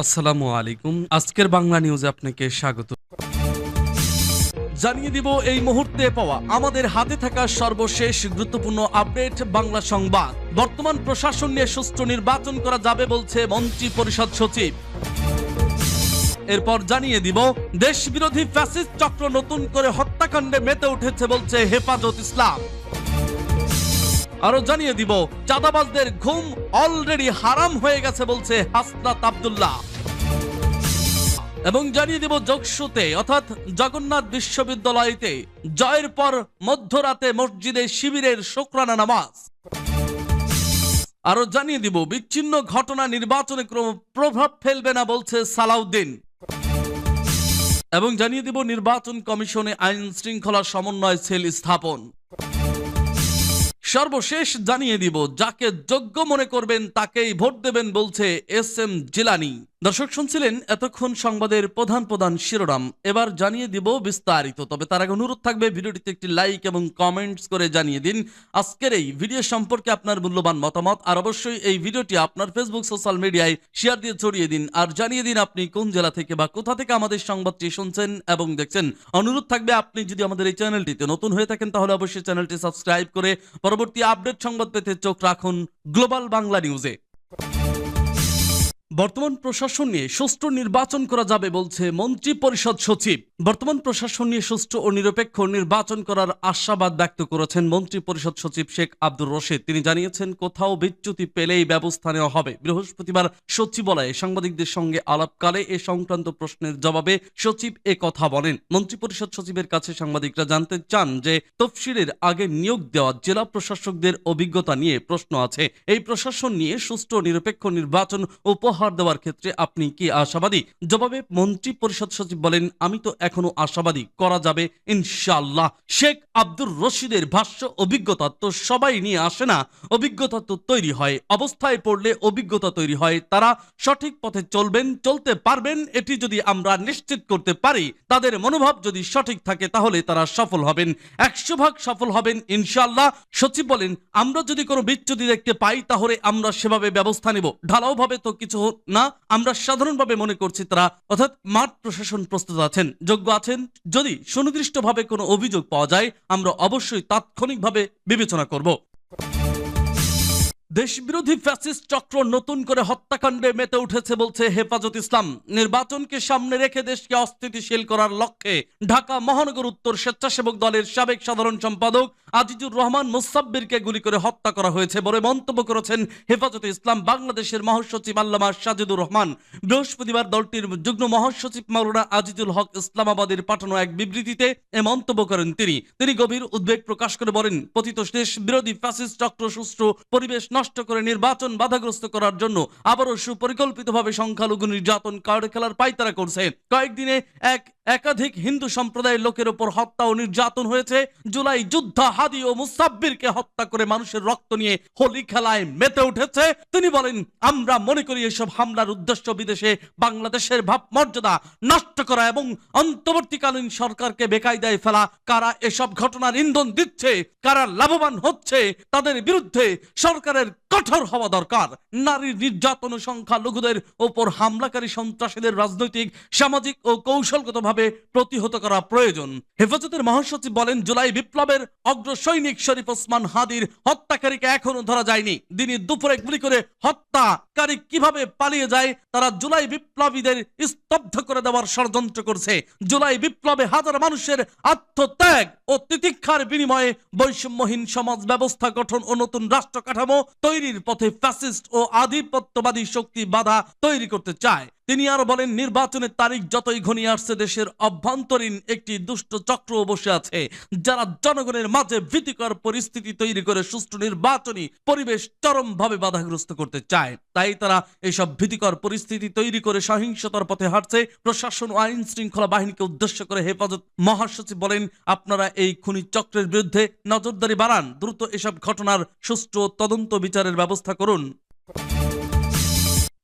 আসসালামু আলাইকুম। আজকের বাংলা নিউজে আপনাকে স্বাগত। জানিয়ে দিব এই মুহূর্তে পাওয়া আমাদের হাতে থাকা সর্বশেষ গুরুত্বপূর্ণ আপডেট বাংলা সংবাদ। বর্তমান প্রশাসন নিয়ে সুষ্ঠু নির্বাচন করা যাবে বলছে মন্ত্রী পরিষদ সচিব। এরপর জানিয়ে দিব দেশ বিরোধী ফ্যাসিস্ট চক্র নতুন করে হত্যাকাণ্ডে মেতে উঠেছে বলছে হেফাজত ইসলাম। আরো জানিয়ে দিব চাঁদাবাজদের ঘুম অলরেডি হারাম হয়ে গেছে বলছে হাসনাত আব্দুল্লাহ। এবং জানিয়ে দিব যোগসূতে অর্থাৎ জগন্নাথ বিশ্ববিদ্যালয়তে জয়ের পর মধ্যরাতে মসজিদে শিবিরের শুকরানা নামাজ। আরো জানিয়ে দিব বিচ্ছিন্ন ঘটনা নির্বাচনে কোনো প্রভাব ফেলবে না বলছে সালাউদ্দিন। এবং জানিয়ে দিব নির্বাচন কমিশনে আইন শৃঙ্খলা সমন্বয় সেল স্থাপন। সর্বশেষ জানিয়ে দিব যাকে যোগ্য মনে করবেন তাকেই ভোট দেবেন বলছে এস.এম. জিলানী। দর্শক শুনছিলেন এতক্ষণ সংবাদের প্রধান শিরোনাম। এবার জানিয়ে দিব বিস্তারিত। তবে তার আগে অনুরোধ থাকবে ভিডিওটিতে একটি লাইক এবং কমেন্টস করে জানিয়ে দিন আজকের এই ভিডিও সম্পর্কে আপনার মূল্যবান মতামত। আর অবশ্যই এই ভিডিওটি আপনার ফেসবুক সোশ্যাল মিডিয়ায় শেয়ার দিয়ে ছড়িয়ে দিন। আর জানিয়ে দিন আপনি কোন জেলা থেকে বা কোথা থেকে আমাদের সংবাদটি শুনছেন এবং দেখছেন। অনুরোধ থাকবে আপনি যদি আমাদের এই চ্যানেলটিতে নতুন হয়ে থাকেন তাহলে অবশ্যই চ্যানেলটি সাবস্ক্রাইব করে পরবর্তী আপডেট সংবাদ পেতে চোখ রাখুন গ্লোবাল বাংলা নিউজে। বর্তমান প্রশাসন নিয়ে সুষ্ঠু নির্বাচন করা যাবে বলছে মন্ত্রী পরিষদ সচিব। বর্তমান প্রশাসন নিয়ে সুষ্ঠু ও নিরপেক্ষ নির্বাচন করার আশাবাদ ব্যক্ত করেছেন মন্ত্রী পরিষদ সচিব শেখ আব্দুর রশিদ। তিনি জানিয়েছেন কোথাও বিচ্যুতি পেলেই ব্যবস্থা নেওয়া হবে। বৃহস্পতিবার সচিবালয়ে সাংবাদিকদের সঙ্গে আলাপকালে এ সংক্রান্ত প্রশ্নের জবাবে সচিব এ কথা বলেন। মন্ত্রী পরিষদ সচিবের কাছে সাংবাদিকরা জানতে চান যে তফসিলের আগে নিয়োগ দেওয়া জেলা প্রশাসকদের অভিজ্ঞতা নিয়ে প্রশ্ন আছে। এই প্রশাসন নিয়ে সুষ্ঠু ও নিরপেক্ষ নির্বাচন উপহার দেওয়ার ক্ষেত্রে আপনি কি আশাবাদী? জবাবে মন্ত্রী পরিষদ সচিব বলেন, আমি তো এখনো আশাবাদী, করা যাবে ইনশাআল্লাহ। শেখ আব্দুর রশিদের ভাষ্য, অভিজ্ঞতা তো সবাই নিয়ে আসে না, অভিজ্ঞতা তো তৈরি হয়, অবস্থায় পড়লে অভিজ্ঞতা তৈরি হয়। তারা সঠিক পথে চলতে পারবেন, এটি যদি আমরা নিশ্চিত করতে পারি, তাদের মনোভাব যদি সঠিক থাকে তাহলে তারা সফল হবেন, 100% সফল হবেন ইনশাআল্লাহ। সচিব বলেন, আমরা যদি কোনো বিচ্যুতি দেখতে পাই তাহলে আমরা সেভাবে ব্যবস্থা নেব। ঢালাও ভাবে তো কিছু না, আমরা সাধারণভাবে মনে করছি তারা অর্থাৎ মাঠ প্রশাসন প্রস্তুত আছেন, যোগ্য আছেন। যদি সুনির্দিষ্টভাবে কোনো অভিযোগ পাওয়া যায় আমরা অবশ্যই তাৎক্ষণিকভাবে বিবেচনা করব। দেশবিরোধী ফ্যাসিস্ট চক্র নতুন করে হত্যাকাণ্ডে মেতে উঠেছে বলছে হেফাজত ইসলাম। নির্বাচনকে সামনে রেখে দেশকে অস্থিতিশীল করার লক্ষ্যে ঢাকা মহানগর উত্তর স্বেচ্ছাসেবক দলের সাবেক সাধারণ সম্পাদক আজিজুর রহমান মুসাব্বিরকে গুলি করে হত্যা করা হয়েছে বলে মন্তব্য করেছেন হেফাজতে ইসলাম বাংলাদেশের মহাসচিব আল্লামা সাজিদুর রহমান। বৃহস্পতিবার দলটির যুগ্ম মহাসচিব মাওলানা আজিজুল হক ইসলামাবাদের পাঠানো এক বিবৃতিতে এ মন্তব্য করেন তিনি গভীর উদ্বেগ প্রকাশ করে বলেন, পতিত দেশ বিরোধী ফ্যাসিস্ট চক্র সুষ্ঠু পরিবেশ নষ্ট করে নির্বাচন বাধাগ্রস্ত করার জন্য আবারও সুপরিকল্পিতভাবে সংখ্যালঘু নির্যাতন কার্ড খেলার পায়তারা করছে। কয়েকদিনে একাধিক হিন্দু সম্প্রদায়ের লোকের উপর হত্যা ও নির্যাতন হয়েছে। জুলাই যোদ্ধা হাদি ও মুসাব্বিরকে হত্যা করে মানুষের রক্ত নিয়ে হোলি খেলায় মেতে উঠেছে। তিনি বলেন, আমরা মনে করি এসব হামলার উদ্দেশ্য বিদেশে বাংলাদেশের ভাবমর্যাদা নষ্ট করা এবং অন্তর্বর্তীকালীন সরকারকে বেকায়দায় ফেলা। কারা এসব ঘটনার ইন্ধন দিচ্ছে, কারা লাভবান হচ্ছে, তাদের বিরুদ্ধে সরকারের কঠোর হওয়া দরকার। নারী নির্যাতন ও সংখ্যালঘুদের ওপর হামলাকারী সন্ত্রাসীদের রাজনৈতিক, সামাজিক ও কৌশলগতভাবে প্রতিহত করা প্রয়োজন। হেফাজতের মহাসচিব বলেন, জুলাই বিপ্লবের অগ্রসৈনিক শরীফ ওসমান হাদির হত্যাকারীকে এখনো ধরা যায়নি। দিনে দুপুরে গুলি করে হত্যাকারী কিভাবে পালিয়ে যায়, তারা জুলাই বিপ্লবীদের স্তব্ধ করে দেওয়ার ষড়যন্ত্র করছে। জুলাই বিপ্লবে হাজার মানুষের আত্মত্যাগ ও তিতিক্ষার বিনিময়ে বৈষম্যহীন সমাজ ব্যবস্থা গঠন ও নতুন রাষ্ট্র কাঠামো তৈরির পথে ফ্যাসিস্ট ও আধিপত্যবাদী শক্তি বাধা তৈরি করতে চায়। তিনি আরো বলেন, নির্বাচনের তারিখ যতই ঘনিয়ে আসছে দেশের অভ্যন্তরীণ একটি দুষ্ট চক্র বসে আছে, যারা জনগণের মাঝে ভীতিকর পরিস্থিতি তৈরি করে সুষ্ঠু নির্বাচনী পরিবেশ চরমভাবে বাধাগ্রস্ত করতে চায়। তাই তারা এসব ভীতিকর পরিস্থিতি তৈরি করে সহিংসতার পথে হাঁটছে। প্রশাসন ও আইন শৃঙ্খলা বাহিনীকে উদ্দেশ্য করে হেফাজত মহাসচিব বলেন, আপনারা এই খুনি চক্রের বিরুদ্ধে নজরদারি বাড়ান, দ্রুত এসব ঘটনার সুষ্ঠু তদন্ত বিচারের ব্যবস্থা করুন।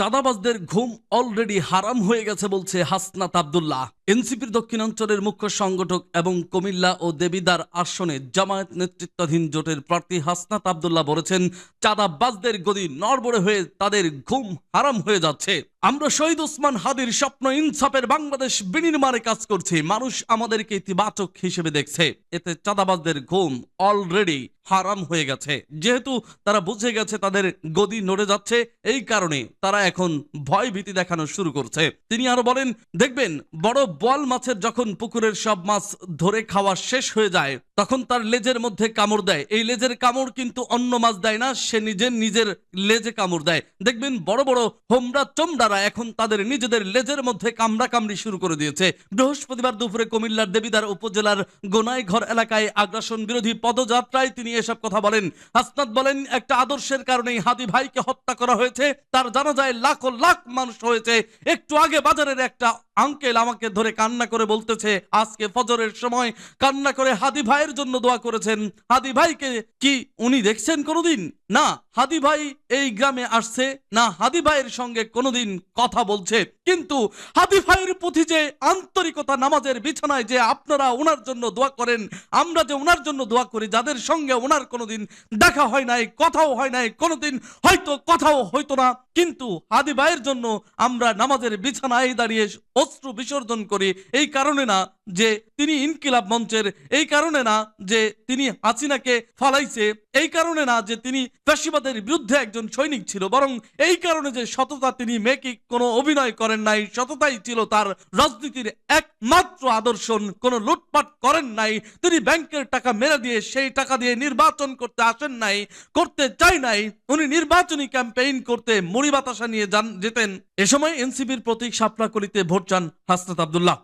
চাঁদাবাজদের ঘুম অলরেডি হারাম হয়ে গেছে বলছে হাসনাত আব্দুল্লাহ। এনসিপির দক্ষিণাঞ্চলের মুখ্য সংগঠক এবং কুমিল্লা ও দেবিদ্বার আসনে জামায়াত নেতৃত্বাধীন জোটের প্রার্থী হাসনাত আব্দুল্লাহ বলেছেন, চাঁদাবাজদের গদি নড়বড়ে হয়ে তাদের ঘুম হারাম হয়ে যাচ্ছে। আমরা শহীদ ওসমান হাদির স্বপ্ন ইনসাফের বাংলাদেশ বিনির্মাণে কাজ করছি। মানুষ আমাদেরকে ইতিবাচক হিসেবে দেখছে। এতে চাঁদাবাজদের ঘুম অলরেডি হারাম হয়ে গেছে। যেহেতু তারা বুঝে গেছে তাদের গদি নড়ে যাচ্ছে, এই কারণে তারা এখন ভয় ভীতি দেখানো শুরু করছে। তিনি আরো বলেন, দেখবেন বড় বোয়াল মাছের যখন পুকুরের সব মাছ ধরে খাওয়া শেষ হয়ে যায় তখন তার লেজের মধ্যে কামড় দেয়। এই লেজের কামড় কিন্তু অন্য মাছ দেয় না, সে নিজের লেজে কামড় দেয়। দেখবেন বড় বড় হোমরা চোমরারা এখন তাদের নিজেদের লেজের মধ্যে কামড়া কামড়ি শুরু করে দিয়েছে। বৃহস্পতিবার দুপুরে কুমিল্লার দেবিদ্বার উপজেলার গোনাইঘর এলাকায় আগ্রাসন বিরোধী পদযাত্রায় তিনি এসব কথা বলেন। হাসনাত বলেন, একটা আদর্শের কারণেই হাদি ভাইকে হত্যা করা হয়েছে। তার জানাজায় লাখ লাখ মানুষ হয়েছে। একটু আগে বাজারের একটা আঙ্কেল আমাকে ধরে কান্না করে বলতেছে আজকে ফজরের সময় কান্না করে হাদি ভাইয়ের জন্য দোয়া করেছেন। হাদি ভাইকে কি উনি দেখছেন কোনোদিন? না, হাদি ভাই এই গ্রামে আসছে না, হাদি ভাইয়ের সঙ্গে কোনোদিন কথা বলছে। কিন্তু হাদি ভাইয়ের প্রতি যে আন্তরিকতা, নামাজের বিছানায় যে আপনারা ওনার জন্য দোয়া করেন, আমরা যে ওনার জন্য দোয়া করি, যাদের সঙ্গে ওনার কোনোদিন দেখা হয় নাই, কথাও হয় নাই, কোনোদিন হয়তো কথাও হইতো না, কিন্তু হাদি ভাইয়ের জন্য আমরা নামাজের বিছানায় দাঁড়িয়ে অশ্রু বিসর্জন করি। এই কারণে না যে তিনি ইনকিলাব মঞ্চের, এই কারণে না যে তিনি হাসিনাকে ফালাইছে, এই কারণে না যে তিনি ফ্যাসিবাদের বিরুদ্ধে একজন সৈনিক ছিল, বরং এই কারণে যে সততা, তিনি মেকি কোনো অভিনয় করেন নাই, সততাই ছিল তার রাজনীতির একমাত্র আদর্শন। কোনো লুটপাট করেন নাই, তিনি ব্যাংকের টাকা মেরে দিয়ে সেই টাকা দিয়ে নির্বাচন করতে আসেন নাই, করতে চাই নাই। উনি নির্বাচনী ক্যাম্পেইন করতে মুড়ি বাতাসা নিয়ে যেতেন। এ সময় এনসিপির প্রতীক শাপলাকলিতে ভোট চান হাসনাত আব্দুল্লাহ।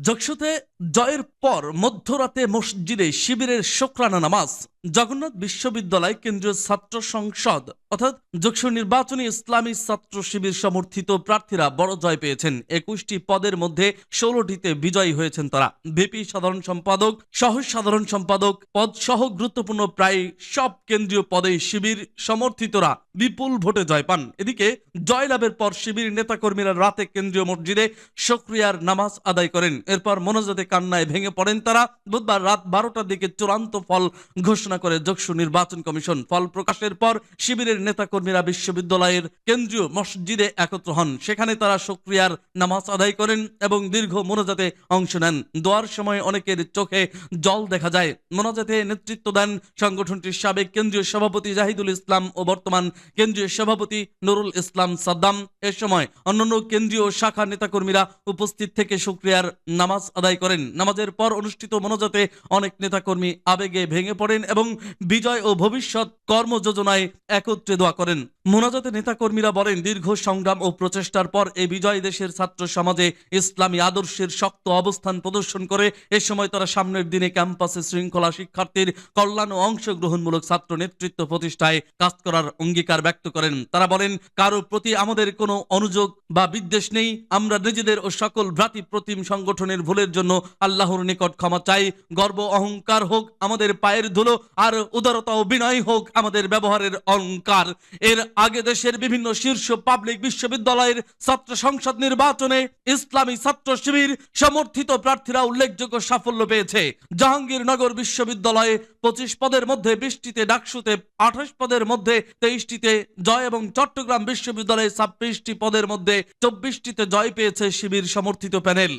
যশোরে জয়ের পর মধ্যরাতে মসজিদে শিবিরের শুকরানা নামাজ। জগন্নাথ বিশ্ববিদ্যালয় কেন্দ্রীয় ছাত্র সংসদ অর্থাৎ যশোর নির্বাচনী ইসলামী ছাত্র শিবির সমর্থিত প্রার্থীরা বড় জয় পেয়েছেন। 21টি পদের মধ্যে 16টিতে বিজয়ী হয়েছেন তারা। ভিপি, সাধারণ সম্পাদক, সহ সাধারণ সম্পাদক পদ সহ গুরুত্বপূর্ণ প্রায় সব কেন্দ্রীয় পদে শিবির সমর্থিতরা বিপুল ভোটে জয় পান। এদিকে জয়লাভের পর শিবির নেতাকর্মীরা রাতে কেন্দ্রীয় মসজিদে শুকরিয়ার নামাজ আদায় করেন। এরপর মোনাজাতে কান্নায় ভেঙে পড়েন তারা। বুধবার রাত 12টার দিকে চূড়ান্ত ফল ঘোষণা করে যশোর নির্বাচন কমিশন। ফল প্রকাশের পর শিবিরের নেতাকর্মীরা বিশ্ববিদ্যালয়ের কেন্দ্রীয় মসজিদে একত্র হন। সেখানে তারা শুকরিয়ার নামাজ আদায় করেন এবং দীর্ঘ মোনাজাতে অংশ নেন। দোয়ার সময় অনেকের চোখে জল দেখা যায়। মোনাজাতে নেতৃত্ব দেন সংগঠনটির সাবেক কেন্দ্রীয় সভাপতি জাহিদুল ইসলাম ও বর্তমান কেন্দ্রীয় সভাপতি নুরুল ইসলাম সাদ্দাম। এ সময় অন্যান্য কেন্দ্রীয় শাখা নেতাকর্মীরা উপস্থিত থেকে শুকরিয়ার নামাজ আদায় করেন। নামাজের পর অনুষ্ঠিত মোনাজাতে অনেক নেতাকর্মী আবেগে ভেঙে পড়েন এবং বিজয় ও ভবিষ্যৎ কর্মযোজনায় একত্রে দোয়া করেন। মোনাজাতে নেতাকর্মীরা বলেন, দীর্ঘ সংগ্রাম ও প্রচেষ্টার পর এই বিজয় দেশের ছাত্র সমাজে ইসলামী আদর্শের শক্ত অবস্থান প্রদর্শন করে। এ সময় তারা সামনের দিনে ক্যাম্পাসে শৃঙ্খলা, শিক্ষার্থীর কল্যাণ ও অংশগ্রহণমূলক ছাত্র নেতৃত্ব প্রতিষ্ঠায় কাজ করার অঙ্গীকার ব্যক্ত করেন। তারা বলেন, কারো প্রতি আমাদের কোনো অনুযোগ বা বিদ্বেষ নেই। আমরা নিজেদের ও সকল ভ্রাতৃপ্রতিম সংগঠনের ভুলের জন্য আল্লাহর নিকট ক্ষমা চাই। গর্ব অহংকার হোক আমাদের পায়ের ধুলো, আর উদারতা ও বিনয় হোক আমাদের ব্যবহারের অলংকার। এর আগে দেশের বিভিন্ন শীর্ষ পাবলিক বিশ্ববিদ্যালয়ের ছাত্র সংসদ নির্বাচনে ইসলামী ছাত্র শিবির সমর্থিত প্রার্থীরা উল্লেখযোগ্য সাফল্য পেয়েছে। জাহাঙ্গীরনগর বিশ্ববিদ্যালয়ে 25 পদের মধ্যে 20টিতে, ডাকসুতে 28 পদের মধ্যে 23টিতে জয় এবং চট্টগ্রাম বিশ্ববিদ্যালয়ে 26টি পদের মধ্যে 24টিতে জয় পেয়েছে শিবির সমর্থিত প্যানেল।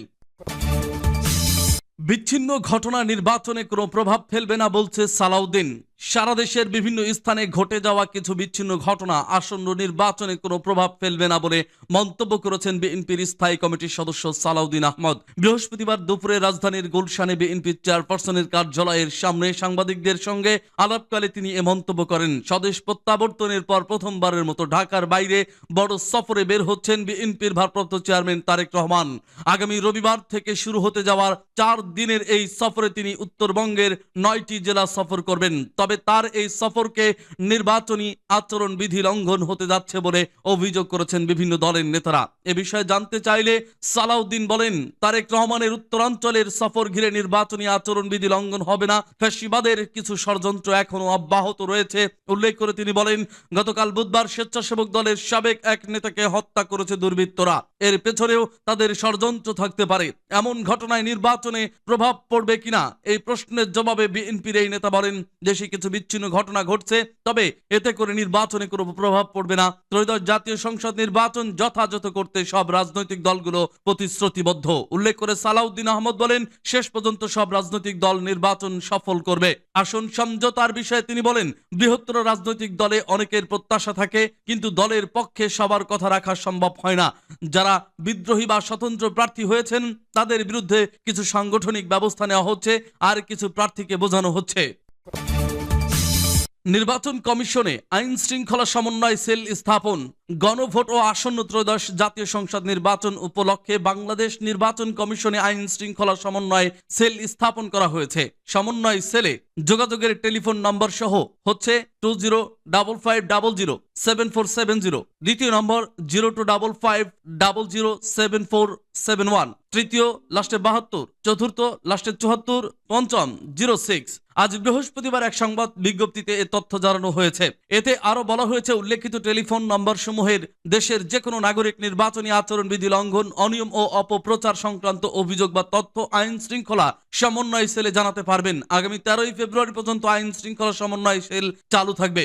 বিচ্ছিন্ন ঘটনা নির্বাচনে কোনো প্রভাব ফেলবে না বলছে সালাউদ্দিন। সারা দেশের বিভিন্ন স্থানে ঘটে যাওয়া কিছু বিচ্ছিন্ন ঘটনা আসন্ন নির্বাচনে কোনো প্রভাব ফেলবে না বলে মন্তব্য করেছেন বিএনপির স্থায়ী কমিটির সদস্য সালাউদ্দিন আহমদ। বৃহস্পতিবার দুপুরে রাজধানীর গুলশানে বিএনপির চেয়ারপারসনের কার্যালয়ের সামনে সাংবাদিকদের সঙ্গে আলাপকালে তিনি এ মন্তব্য করেন। স্বদেশ প্রত্যাবর্তনের পর প্রথমবারের মতো ঢাকার বাইরে বড় সফরে বের হচ্ছেন বিএনপির ভারপ্রাপ্ত চেয়ারম্যান তারেক রহমান। আগামী রবিবার থেকে শুরু হতে যাওয়ার 4 দিনের এই সফরে তিনি উত্তরবঙ্গের 9টি জেলা সফর করবেন। তবে তবে তার এই সফরকে নির্বাচনী আচরণবিধি লঙ্ঘন হতে যাচ্ছে বলে অভিযোগ করেছেন বিভিন্ন দলের নেতারা। এ বিষয়ে জানতে চাইলে সালাউদ্দিন বলেন, তারেক রহমানের উত্তরাঞ্চলের সফর ঘিরে নির্বাচনী আচরণবিধি লঙ্ঘন হবে না, ফ্যাসিবাদের কিছু ষড়যন্ত্র এখনো অব্যাহত রয়েছে। উল্লেখ করে তিনি বলেন, গতকাল বুধবার স্বেচ্ছাসেবক দলের সাবেক এক নেতাকে হত্যা করেছে দুর্বৃত্তরা। এর পেছনেও তাদের ষড়যন্ত্র থাকতে পারে। এমন ঘটনায় নির্বাচনে প্রভাব পড়বে কিনা এই প্রশ্নের জবাবে বিএনপির এই নেতা বলেন, দেশে কিছু বিচ্ছিন্ন ঘটনা ঘটছে, তবে এতে করে নির্বাচনে কোনো প্রভাব পড়বে না। ত্রয়োদশ জাতীয় সংসদ নির্বাচন যথাযথ করতে সব রাজনৈতিক দলগুলো প্রতিশ্রুতিবদ্ধ। উল্লেখ করে সালাউদ্দিন আহমদ বলেন, শেষ পর্যন্ত সব রাজনৈতিক দল নির্বাচন সফল করবে। আসন সমঝোতার বিষয়ে তিনি বলেন, বৃহত্তর রাজনৈতিক দলে অনেকের প্রত্যাশা থাকে, কিন্তু দলের পক্ষে সবার কথা রাখা সম্ভব হয় না। যারা বিদ্রোহী বা স্বতন্ত্র প্রার্থী হয়েছেন তাদের বিরুদ্ধে কিছু সাংগঠনিক ব্যবস্থা নেওয়া হচ্ছে, আর কিছু প্রার্থীকে বোঝানো হচ্ছে। নির্বাচন কমিশনে আইন শৃঙ্খলা সমন্বয় সেল স্থাপন। গণভোট ও আসন্ন ত্রয়োদশ জাতীয় সংসদ নির্বাচন উপলক্ষে বাংলাদেশ নির্বাচন কমিশনে আইন শৃঙ্খলা সমন্বয় সেল স্থাপন করা হয়েছে। সমন্বয় সেলে যোগাযোগের টেলিফোন নম্বর সহ হচ্ছে 2055007470, দ্বিতীয় নম্বর 0255007471, তৃতীয় লাস্টে 72, চতুর্থ লাস্টে 74, পঞ্চম 06। আজ বৃহস্পতিবার এক সংবাদ বিজ্ঞপ্তিতে এ তথ্য জানানো হয়েছে। এতে আরো বলা হয়েছে, উল্লেখিত টেলিফোন নম্বর সমূহের দেশের যে কোনো নাগরিক নির্বাচনী আচরণবিধি লঙ্ঘন, অনিয়ম ও অপপ্রচার সংক্রান্ত অভিযোগ বা তথ্য আইন শৃঙ্খলা সমন্বয় সেলে জানাতে পারবেন। আগামী 13ই ফেব্রুয়ারি পর্যন্ত আইন শৃঙ্খলা সমন্বয় সেল চালু থাকবে।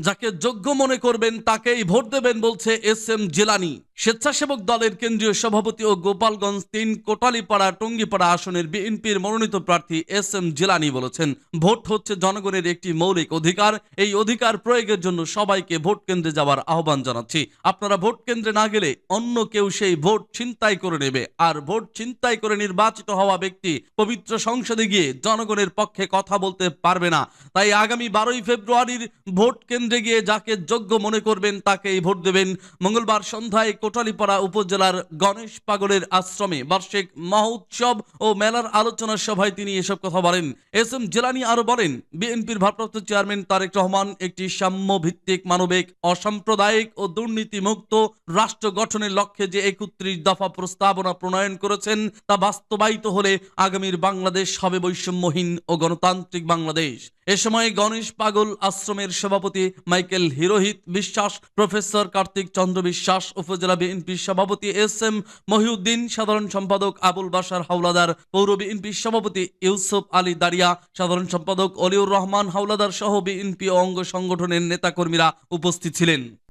যাকে যোগ্য মনে করবেন তাকেই ভোট দেবেন বলছে এস.এম. জিলানী। স্বেচ্ছাসেবক দলের কেন্দ্রীয় সভাপতি ও গোপালগঞ্জ 3 কোটালীপাড়া টঙ্গীপাড়া আসনের বিএনপির মনোনীত প্রার্থী এস.এম. জিলানী বলেছেন, ভোট হচ্ছে জনগণের একটি মৌলিক অধিকার। এই অধিকার প্রয়োগের জন্য সবাইকে ভোট কেন্দ্রে যাওয়ার আহ্বান জানাচ্ছি। আপনারা ভোট কেন্দ্রে না গেলে অন্য কেউ সেই ভোট ছিনতাই করে নেবে, আর ভোট ছিনতাই করে নির্বাচিত হওয়া ব্যক্তি পবিত্র সংসদে গিয়ে জনগণের পক্ষে কথা বলতে পারবে না। তাই আগামী 12ই ফেব্রুয়ারির ভোট কেন্দ্রে গিয়ে যাকে যোগ্য মনে করবেন তাকেই ভোট দেবেন। মঙ্গলবার সন্ধ্যায় কোটালীপাড়া উপজেলার গণেশ পাগলের আশ্রমে বার্ষিক মহোৎসব ও মেলার আলোচনা সভায় তিনি এসব কথা বলেন। এস.এম. জিলানী আরো বলেন, বিএনপির ভারপ্রাপ্ত চেয়ারম্যান তারেক রহমান একটি সাম্য ভিত্তিক, মানবিক, অসাম্প্রদায়িক ও দুর্নীতিমুক্ত রাষ্ট্র গঠনের লক্ষ্যে যে 31 দফা প্রস্তাবনা প্রণয়ন করেছেন তা বাস্তবায়িত হলে আগামীর বাংলাদেশ হবে বৈষম্যহীন ও গণতান্ত্রিক বাংলাদেশ। এ সময় গণেশ পাগল আশ্রমের সভাপতি মাইকেল হিরোহিত বিশ্বাস, প্রফেসর কার্তিক চন্দ্র বিশ্বাস, উপজেলা বিএনপির সভাপতি এস.এম. মহিউদ্দিন, সাধারণ সম্পাদক আবুল বাশার হাওলাদার, পৌর বিএনপির সভাপতি ইউসুফ আলী দারিয়া, সাধারণ সম্পাদক অলিউর রহমান হাওলাদার সহ বিএনপি ও অঙ্গ সংগঠনের নেতাকর্মীরা উপস্থিত ছিলেন।